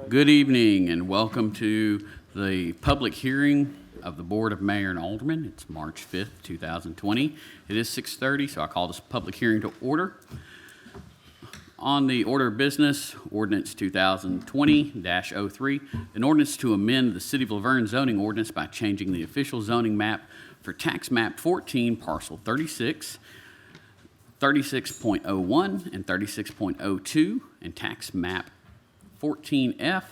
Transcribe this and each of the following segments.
Good evening and welcome to the public hearing of the Board of Mayor and Aldermen. It's March 5th, 2020. It is 6:30, so I call this public hearing to order. On the order of business, ordinance 2020-03, an ordinance to amend the City of Laverne zoning ordinance by changing the official zoning map for tax map 14, parcel 36, 36.01 and 36.02, and tax map 14F,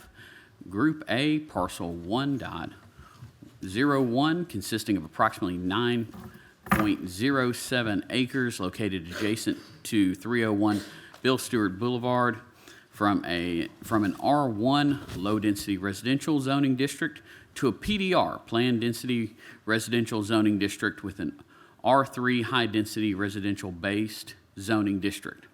Group A, parcel 1.01, consisting of approximately 9.07 acres located adjacent to 301 Bill Stewart Boulevard from an R1 low-density residential zoning district to a PDR, planned density residential zoning district, with an R3 high-density residential-based zoning district.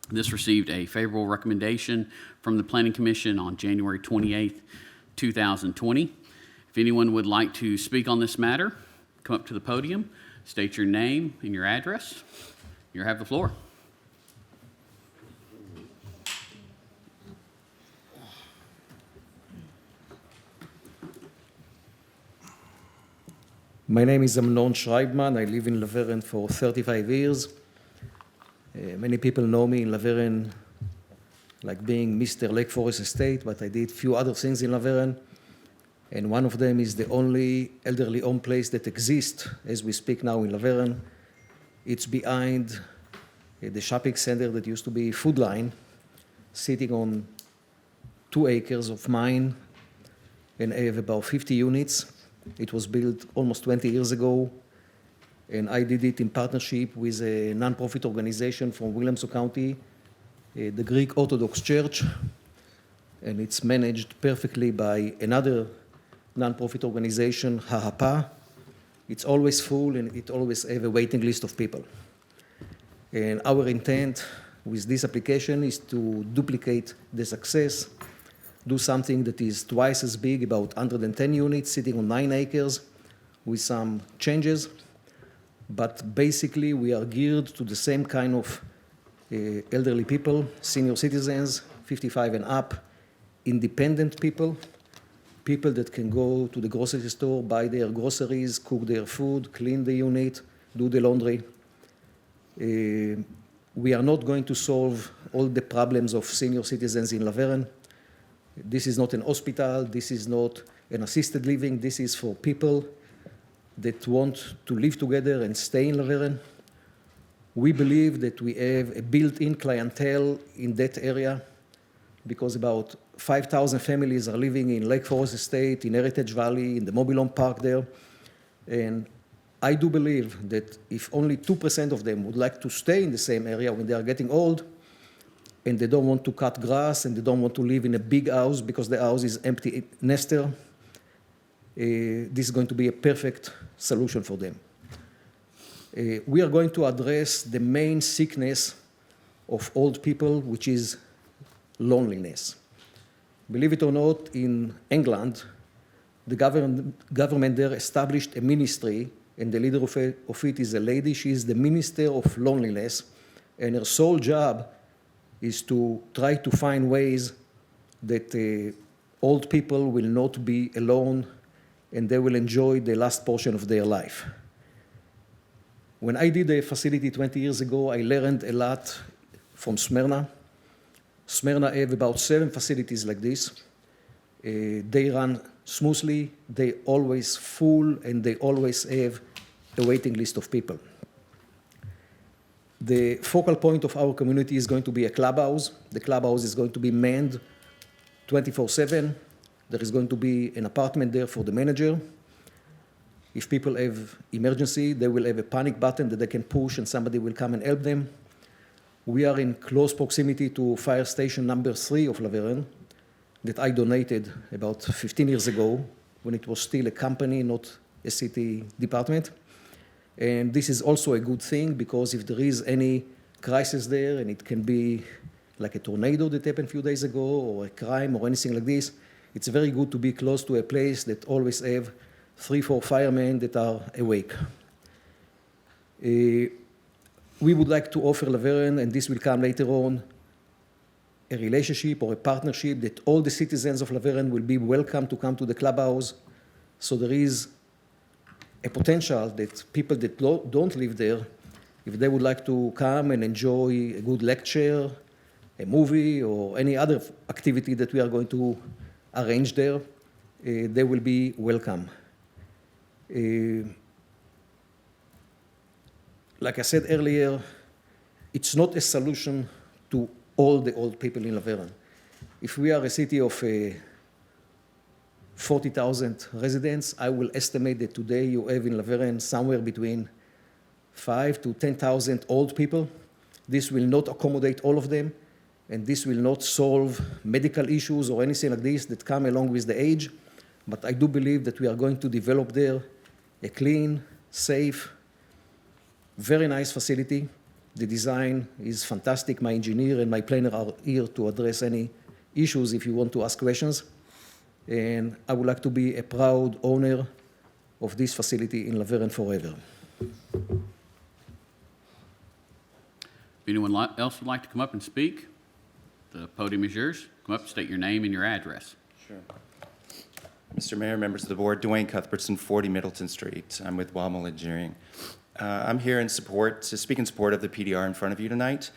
This received a favorable recommendation from the Planning Commission on January 28th, 2020. If anyone would like to speak on this matter, come up to the podium, state your name and your address. You have the floor. My name is Amnon Schribman. I live in Laverne for 35 years. Many people know me in Laverne like being Mr. Lake Forest Estate, but I did a few other things in Laverne. And one of them is the only elderly home place that exists as we speak now in Laverne. It's behind the shopping center that used to be Food Line, sitting on 2 acres of mine, and I have about 50 units. It was built almost 20 years ago, and I did it in partnership with a nonprofit organization from Williamson County, the Greek Orthodox Church, and it's managed perfectly by another nonprofit organization, HaHapa. It's always full, and it always have a waiting list of people. And our intent with this application is to duplicate the success, do something that is twice as big, about 110 units, sitting on 9 acres, with some changes. But basically, we are geared to the same kind of elderly people, senior citizens, 55 and up, independent people, people that can go to the grocery store, buy their groceries, cook their food, clean the unit, do the laundry. We are not going to solve all the problems of senior citizens in Laverne. This is not an hospital. This is not an assisted living. This is for people that want to live together and stay in Laverne. We believe that we have a built-in clientele in that area because about 5,000 families are living in Lake Forest Estate, in Heritage Valley, in the Mobile Home Park there. And I do believe that if only 2% of them would like to stay in the same area when they are getting old, and they don't want to cut grass, and they don't want to live in a big house because the house is empty nester, this is going to be a perfect solution for them. We are going to address the main sickness of old people, which is loneliness. Believe it or not, in England, the government there established a ministry, and the leader of it is a lady. She is the Minister of Loneliness, and her sole job is to try to find ways that old people will not be alone and they will enjoy the last portion of their life. When I did the facility 20 years ago, I learned a lot from Smyrna. Smyrna have about 7 facilities like this. They run smoothly, they always full, and they always have a waiting list of people. The focal point of our community is going to be a clubhouse. The clubhouse is going to be manned 24/7. There is going to be an apartment there for the manager. If people have emergency, they will have a panic button that they can push and somebody will come and help them. We are in close proximity to fire station number 3 of Laverne that I donated about 15 years ago when it was still a company, not a city department. And this is also a good thing because if there is any crisis there, and it can be like a tornado that happened a few days ago, or a crime or anything like this, it's very good to be close to a place that always have 3-4 firemen that are awake. We would like to offer Laverne, and this will come later on, a relationship or a partnership that all the citizens of Laverne will be welcome to come to the clubhouse. So there is a potential that people that don't live there, if they would like to come and enjoy a good lecture, a movie, or any other activity that we are going to arrange there, they will be welcome. Like I said earlier, it's not a solution to all the old people in Laverne. If we are a city of 40,000 residents, I will estimate that today you have in Laverne somewhere between 5,000 to 10,000 old people. This will not accommodate all of them, and this will not solve medical issues or anything like this that come along with the age. But I do believe that we are going to develop there a clean, safe, very nice facility. The design is fantastic. My engineer and my planner are here to address any issues if you want to ask questions. And I would like to be a proud owner of this facility in Laverne forever. If anyone else would like to come up and speak, the podium is yours. Come up, state your name and your address. Sure. Mr. Mayor, members of the board, Dwayne Cuthbert, 40 Middleton Street. I'm with Womble Engineering. I'm here to speak in support of the PDR in front of you tonight.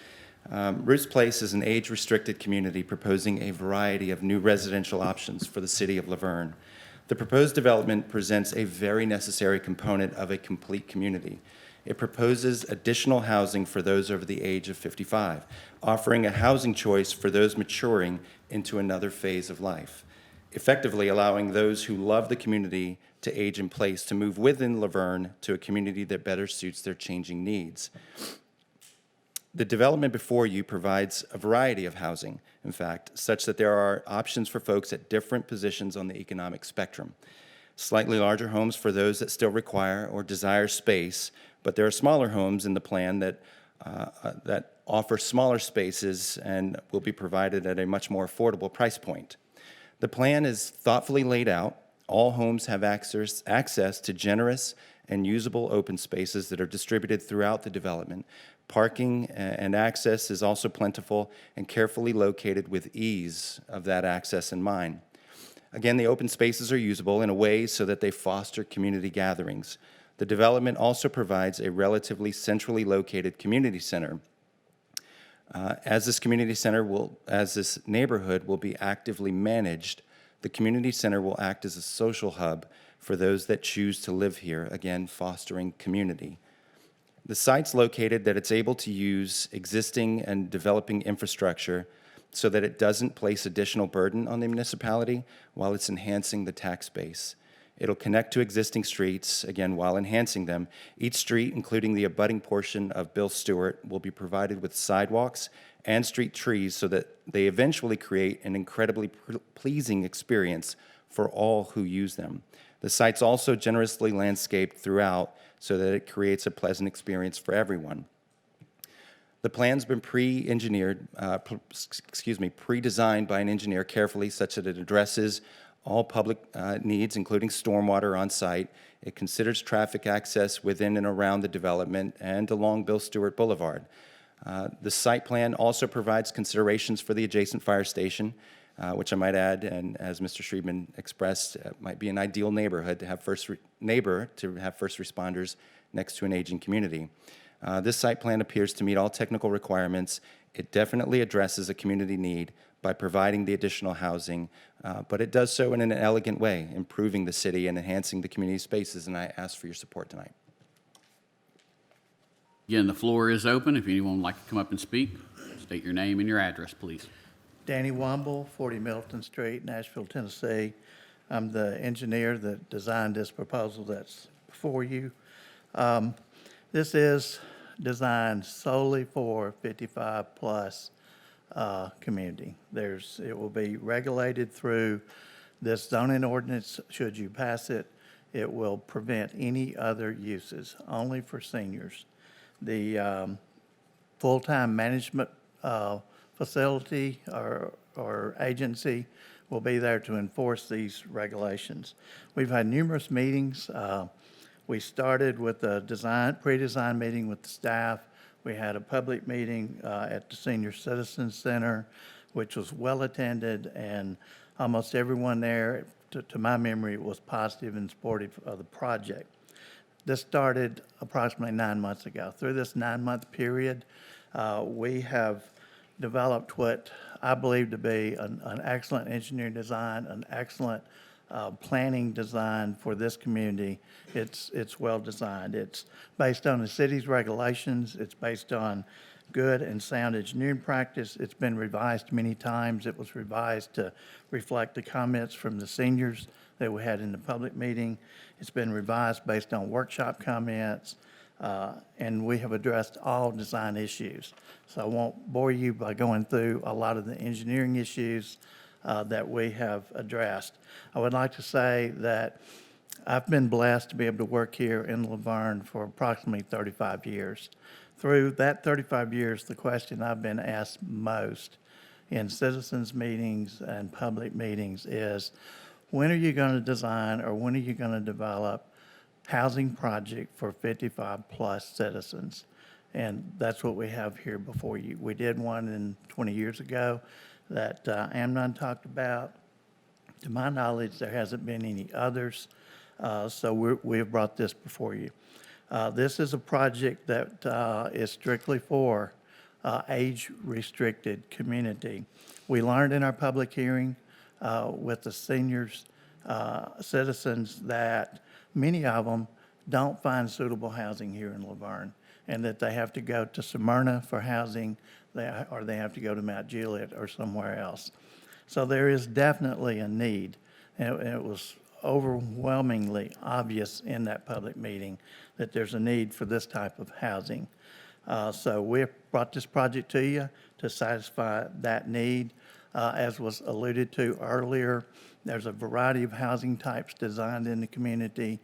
Ruth's Place is an age-restricted community proposing a variety of new residential options for the city of Laverne. The proposed development presents a very necessary component of a complete community. It proposes additional housing for those over the age of 55, offering a housing choice for those maturing into another phase of life, effectively allowing those who love the community to age in place to move within Laverne to a community that better suits their changing needs. The development before you provides a variety of housing, in fact, such that there are options for folks at different positions on the economic spectrum. Slightly larger homes for those that still require or desire space, but there are smaller homes in the plan that offer smaller spaces and will be provided at a much more affordable price point. The plan is thoughtfully laid out. All homes have access to generous and usable open spaces that are distributed throughout the development. Parking and access is also plentiful and carefully located with ease of that access in mind. Again, the open spaces are usable in a way so that they foster community gatherings. The development also provides a relatively centrally located community center. As this neighborhood will be actively managed, the community center will act as a social hub for those that choose to live here, again, fostering community. The site's located that it's able to use existing and developing infrastructure so that it doesn't place additional burden on the municipality while it's enhancing the tax base. It'll connect to existing streets, again, while enhancing them. Each street, including the abutting portion of Bill Stewart, will be provided with sidewalks and street trees so that they eventually create an incredibly pleasing experience for all who use them. The site's also generously landscaped throughout so that it creates a pleasant experience for everyone. The plan's been pre-designed by an engineer carefully such that it addresses all public needs, including stormwater on site. It considers traffic access within and around the development and along Bill Stewart Boulevard. The site plan also provides considerations for the adjacent fire station, which I might add, and as Mr. Schribman expressed, might be an ideal neighborhood to have first responders next to an aging community. This site plan appears to meet all technical requirements. It definitely addresses a community need by providing the additional housing, but it does so in an elegant way, improving the city and enhancing the community spaces, and I ask for your support tonight. Again, the floor is open. If anyone would like to come up and speak, state your name and your address, please. Danny Womble, 40 Middleton Street, Nashville, Tennessee. I'm the engineer that designed this proposal that's before you. This is designed solely for 55-plus community. It will be regulated through this zoning ordinance. Should you pass it, it will prevent any other uses, only for seniors. The full-time management facility or agency will be there to enforce these regulations. We've had numerous meetings. We started with a pre-design meeting with the staff. We had a public meeting at the Senior Citizen Center. which was well-attended, and almost everyone there, to my memory, was positive and supportive of the project. This started approximately 9 months ago. Through this 9-month period, we have developed what I believe to be an excellent engineering design, an excellent planning design for this community. It's well designed. It's based on the city's regulations. It's based on good and sound engineering practice. It's been revised many times. It was revised to reflect the comments from the seniors that we had in the public meeting. It's been revised based on workshop comments, and we have addressed all design issues. So I won't bore you by going through a lot of the engineering issues that we have addressed. I would like to say that I've been blessed to be able to work here in Laverne for approximately 35 years. Through that 35 years, the question I've been asked most in citizens' meetings and public meetings is, when are you going to design or when are you going to develop housing project for 55-plus citizens? And that's what we have here before you. We did one 20 years ago that Amnon talked about. To my knowledge, there hasn't been any others, so we have brought this before you. This is a project that is strictly for age-restricted community. We learned in our public hearing with the seniors, citizens, that many of them don't find suitable housing here in Laverne, and that they have to go to Smyrna for housing, or they have to go to Mount Juliet or somewhere else. So there is definitely a need, and it was overwhelmingly obvious in that public meeting that there's a need for this type of housing. So we have brought this project to you to satisfy that need. As was alluded to earlier, there's a variety of housing types designed in the community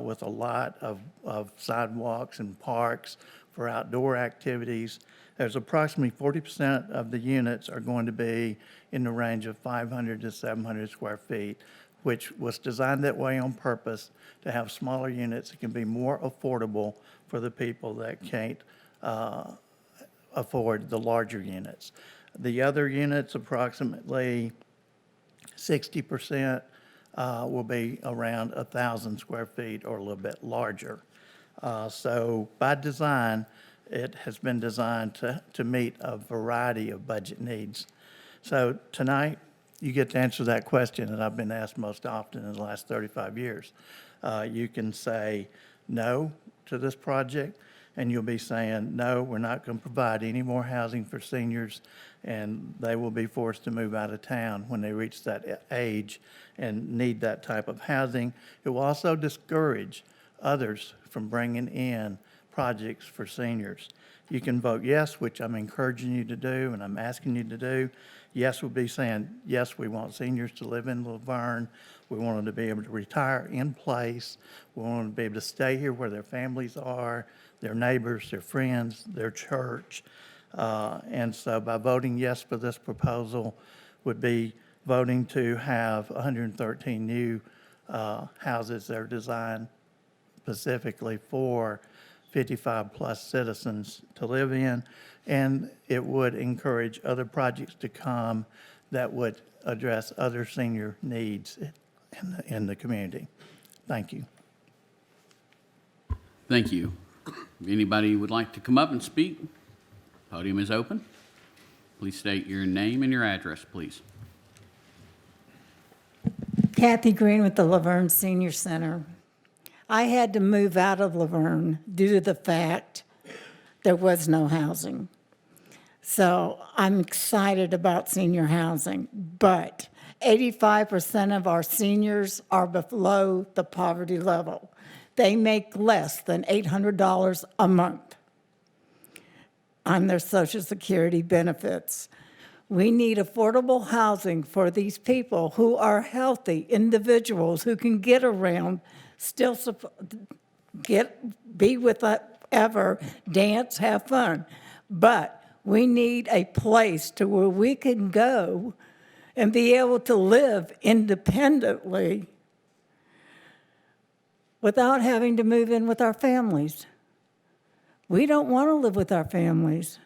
with a lot of sidewalks and parks for outdoor activities. There's approximately 40% of the units are going to be in the range of 500 to 700 square feet, which was designed that way on purpose to have smaller units that can be more affordable for the people that can't afford the larger units. The other units, approximately 60%, will be around 1,000 square feet or a little bit larger. So by design, it has been designed to meet a variety of budget needs. So tonight, you get to answer that question that I've been asked most often in the last 35 years. You can say no to this project, and you'll be saying, no, we're not going to provide any more housing for seniors, and they will be forced to move out of town when they reach that age and need that type of housing. It will also discourage others from bringing in projects for seniors. You can vote yes, which I'm encouraging you to do and I'm asking you to do. Yes will be saying, yes, we want seniors to live in Laverne. We want them to be able to retire in place. We want them to be able to stay here where their families are, their neighbors, their friends, their church. And so by voting yes for this proposal would be voting to have 113 new houses that are designed specifically for 55-plus citizens to live in, and it would encourage other projects to come that would address other senior needs in the community. Thank you. Thank you. If anybody would like to come up and speak, podium is open. Please state your name and your address, please. Cathy Green with the Laverne Senior Center. I had to move out of Laverne due to the fact there was no housing. So I'm excited about senior housing, but 85% of our seniors are below the poverty level. They make less than $800 a month on their Social Security benefits. We need affordable housing for these people who are healthy individuals who can get around, still be with whatever, dance, have fun. But we need a place to where we can go and be able to live independently without having to move in with our families. We don't want to live with our families.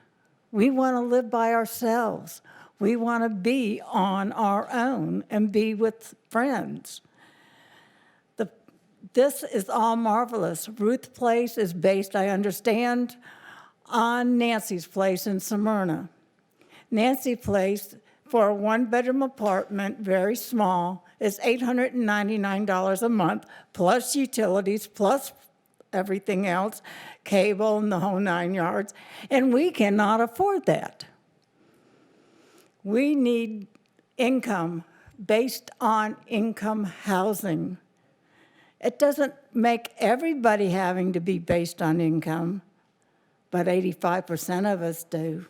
We want to live by ourselves. We want to be on our own and be with friends. This is all marvelous. Ruth Place is based, I understand, on Nancy's Place in Smyrna. Nancy Place, for a one-bedroom apartment, very small, is $899 a month, plus utilities, plus everything else, cable and the whole 9 yards, and we cannot afford that. We need income based on income housing. It doesn't make everybody having to be based on income, but 85% of us do,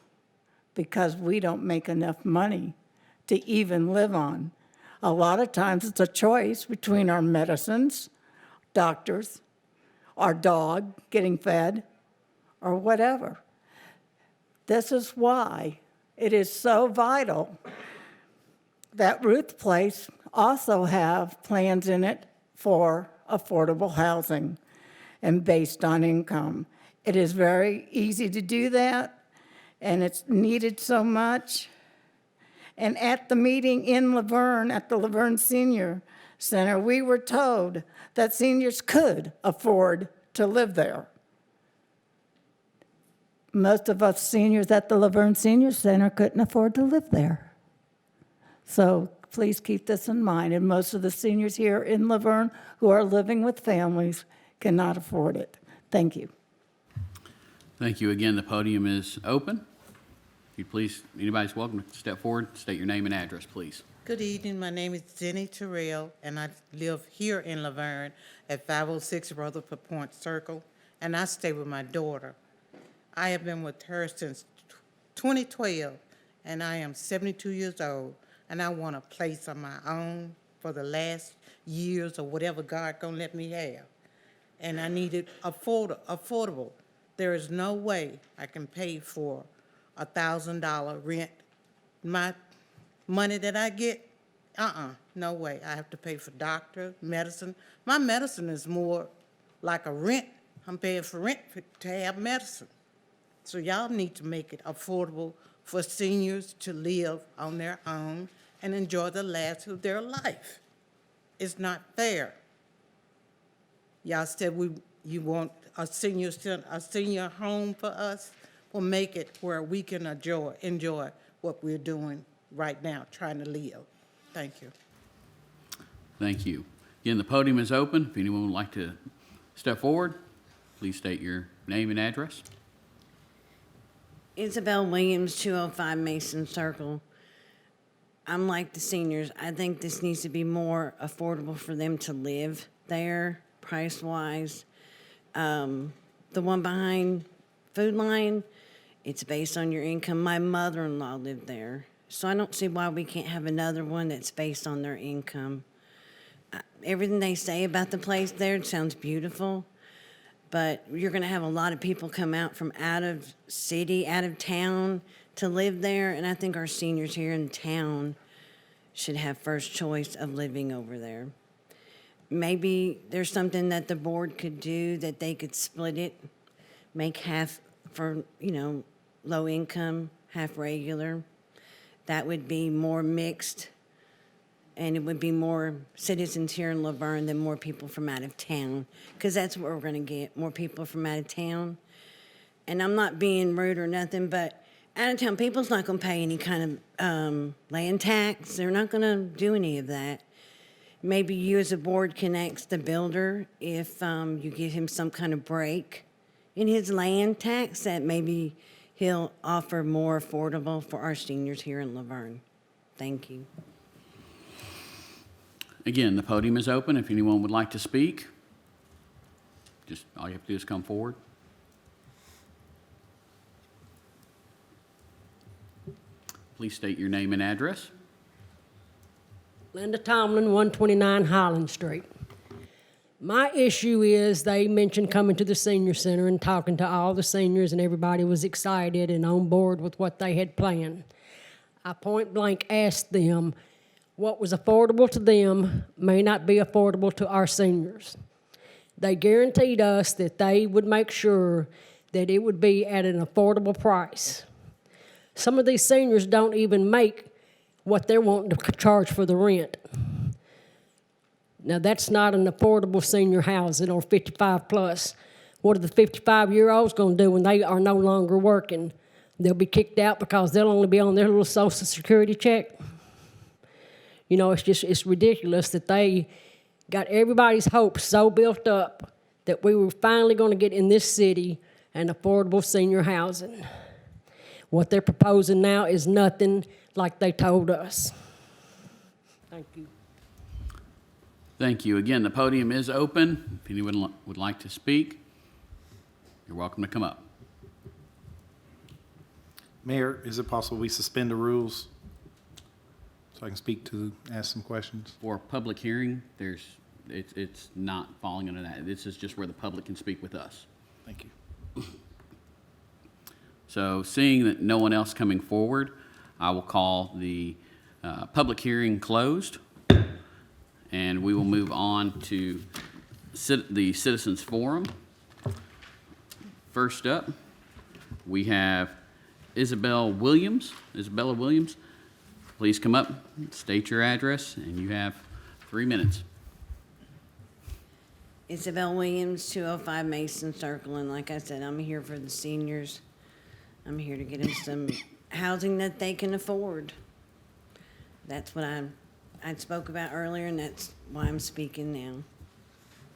because we don't make enough money to even live on. A lot of times it's a choice between our medicines, doctors, our dog getting fed, or whatever. This is why it is so vital that Ruth Place also have plans in it for affordable housing and based on income. It is very easy to do that, and it's needed so much. And at the meeting in Laverne, at the Laverne Senior Center, we were told that seniors could afford to live there. Most of us seniors at the Laverne Senior Center couldn't afford to live there. So please keep this in mind. And most of the seniors here in Laverne who are living with families cannot afford it. Thank you. Thank you again. The podium is open. If you please, anybody's welcome to step forward, state your name and address, please. Good evening. My name is Jenny Terrell, and I live here in Laverne at 506 Rutherford Point Circle, and I stay with my daughter. I have been with her since 2012, and I am 72 years old, and I want a place of my own for the last years or whatever God gonna let me have. And I need it affordable. There is no way I can pay for $1,000 rent. My money that I get, no way. I have to pay for doctor, medicine. My medicine is more like a rent. I'm paying for rent to have medicine. So y'all need to make it affordable for seniors to live on their own and enjoy the last of their life. It's not fair. Y'all said you want a senior home for us. Well, make it where we can enjoy what we're doing right now, trying to live. Thank you. Thank you. Again, the podium is open. If anyone would like to step forward, please state your name and address. Isabel Williams, 205 Mason Circle. I'm like the seniors. I think this needs to be more affordable for them to live there, price-wise. The one behind Food Line, it's based on your income. My mother-in-law lived there, so I don't see why we can't have another one that's based on their income. Everything they say about the place there sounds beautiful, but you're going to have a lot of people come out from out of city, out of town to live there, and I think our seniors here in town should have first choice of living over there. Maybe there's something that the board could do, that they could split it, make half for, low income, half regular. That would be more mixed, and it would be more citizens here in Laverne than more people from out of town, because that's what we're going to get, more people from out of town. And I'm not being rude or nothing, but out of town people's not going to pay any kind of land tax. They're not going to do any of that. Maybe you as a board can ask the builder if you give him some kind of break in his land tax, that maybe he'll offer more affordable for our seniors here in Laverne. Thank you. Again, the podium is open. If anyone would like to speak, just all you have to do is come forward. Please state your name and address. Linda Tomlin, 129 Highland Street. My issue is they mentioned coming to the senior center and talking to all the seniors, and everybody was excited and on board with what they had planned. I point blank asked them what was affordable to them may not be affordable to our seniors. They guaranteed us that they would make sure that it would be at an affordable price. Some of these seniors don't even make what they're wanting to charge for the rent. Now, that's not an affordable senior housing or 55 plus. What are the 55-year-olds going to do when they are no longer working? They'll be kicked out because they'll only be on their little Social Security check. You know, it's ridiculous that they got everybody's hopes so built up that we were finally going to get in this city an affordable senior housing. What they're proposing now is nothing like they told us. Thank you. Thank you. Again, the podium is open. If anyone would like to speak, you're welcome to come up. Mayor, is it possible we suspend the rules so I can ask some questions? For a public hearing, it's not falling under that. This is just where the public can speak with us. Thank you. So seeing that no one else coming forward, I will call the public hearing closed, and we will move on to the Citizens Forum. First up, we have Isabella Williams. Please come up, state your address, and you have 3 minutes. Isabel Williams, 205 Mason Circle, and like I said, I'm here for the seniors. I'm here to get them some housing that they can afford. That's what I spoke about earlier, and that's why I'm speaking now.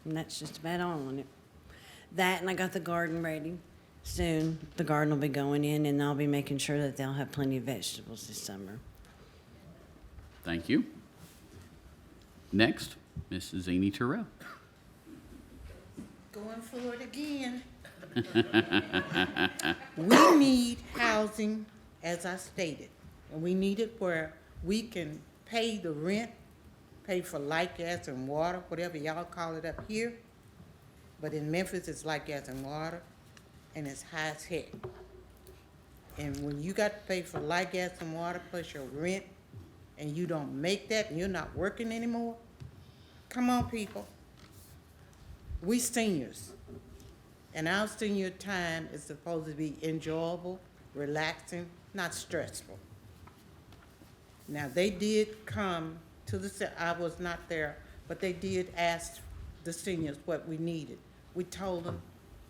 And that's just about all on it. That, and I got the garden ready. Soon, the garden will be going in, and I'll be making sure that they'll have plenty of vegetables this summer. Thank you. Next, Ms. Zini Terrell. Going for it again. We need housing, as I stated, and we need it where we can pay the rent, pay for light, gas, and water, whatever y'all call it up here. But in Memphis, it's light, gas, and water, and it's high as heck. And when you got to pay for light, gas, and water plus your rent, and you don't make that, and you're not working anymore, come on, people. We seniors, and our senior time is supposed to be enjoyable, relaxing, not stressful. Now, they did come to I was not there, but they did ask the seniors what we needed. We told them,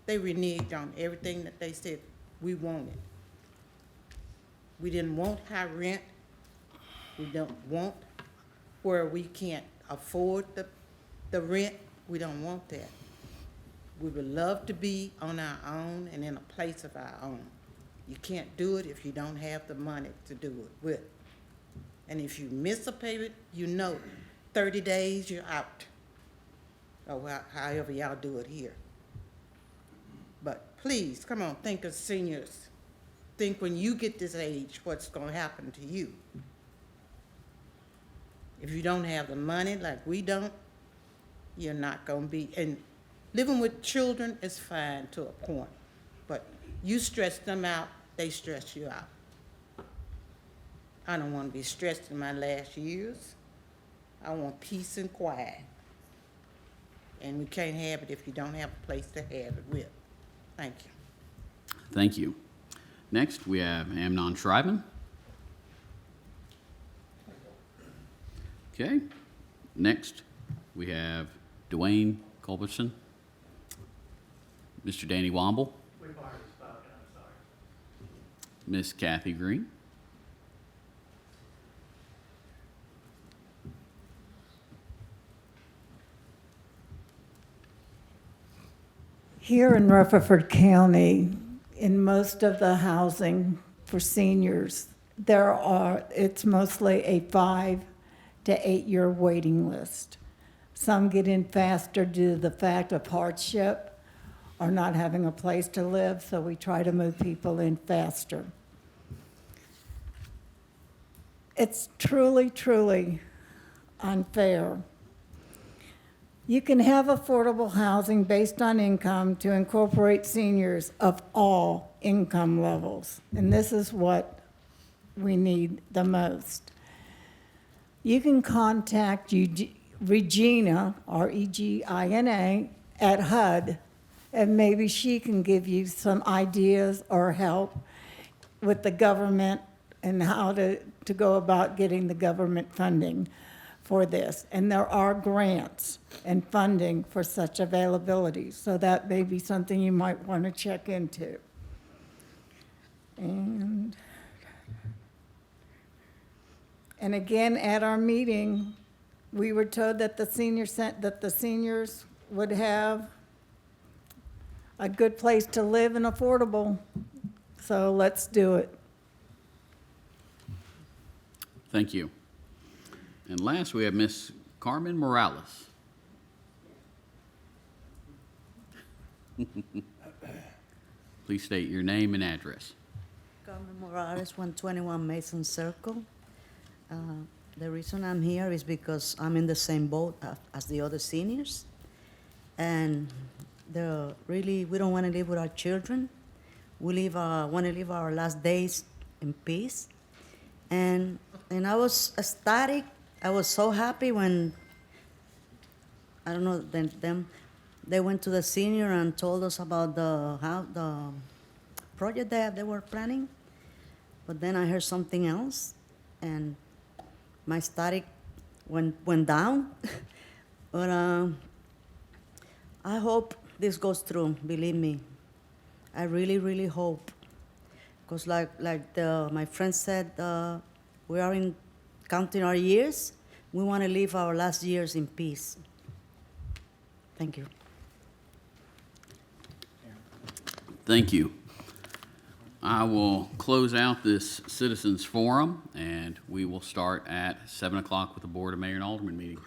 they reneged on everything that they said we wanted. We didn't want high rent. We don't want where we can't afford the rent. We don't want that. We would love to be on our own and in a place of our own. You can't do it if you don't have the money to do it with. And if you miss a payment, you know 30 days you're out. Or however y'all do it here. But please, come on, think of seniors. Think when you get this age, what's gonna happen to you. If you don't have the money like we don't, you're not gonna be, and living with children is fine to a point, but you stress them out, they stress you out. I don't want to be stressed in my last years. I want peace and quiet. And we can't have it if you don't have a place to have it with. Thank you. Thank you. Next, we have Amnon Schribman. Okay. Next, we have Dwayne Culbertson. Mr. Danny Womble. We've already spoken, I'm sorry. Miss Cathy Green. Here in Rutherford County, in most of the housing for seniors, it's mostly a 5 to 8 year waiting list. Some get in faster due to the fact of hardship or not having a place to live, so we try to move people in faster. It's truly, truly unfair. You can have affordable housing based on income to incorporate seniors of all income levels, and this is what we need the most. You can contact Regina, R-E-G-I-N-A, at HUD, and maybe she can give you some ideas or help with the government and how to go about getting the government funding for this. And there are grants and funding for such availability, so that may be something you might want to check into. And again, at our meeting, we were told that the seniors would have a good place to live and affordable. So let's do it. Thank you. And last, we have Miss Carmen Morales. Please state your name and address. Carmen Morales, 121 Mason Circle. The reason I'm here is because I'm in the same boat as the other seniors. And we don't want to live with our children. We want to live our last days in peace. And I was ecstatic. I was so happy when, I don't know, they went to the senior and told us about the project that they were planning. But then I heard something else, and my static went down. But I hope this goes through, believe me. I really, really hope. Because like my friend said, we are counting our years. We want to live our last years in peace. Thank you. Thank you. I will close out this citizens forum, and we will start at 7 o'clock with the Board of Mayor and Alderman meeting.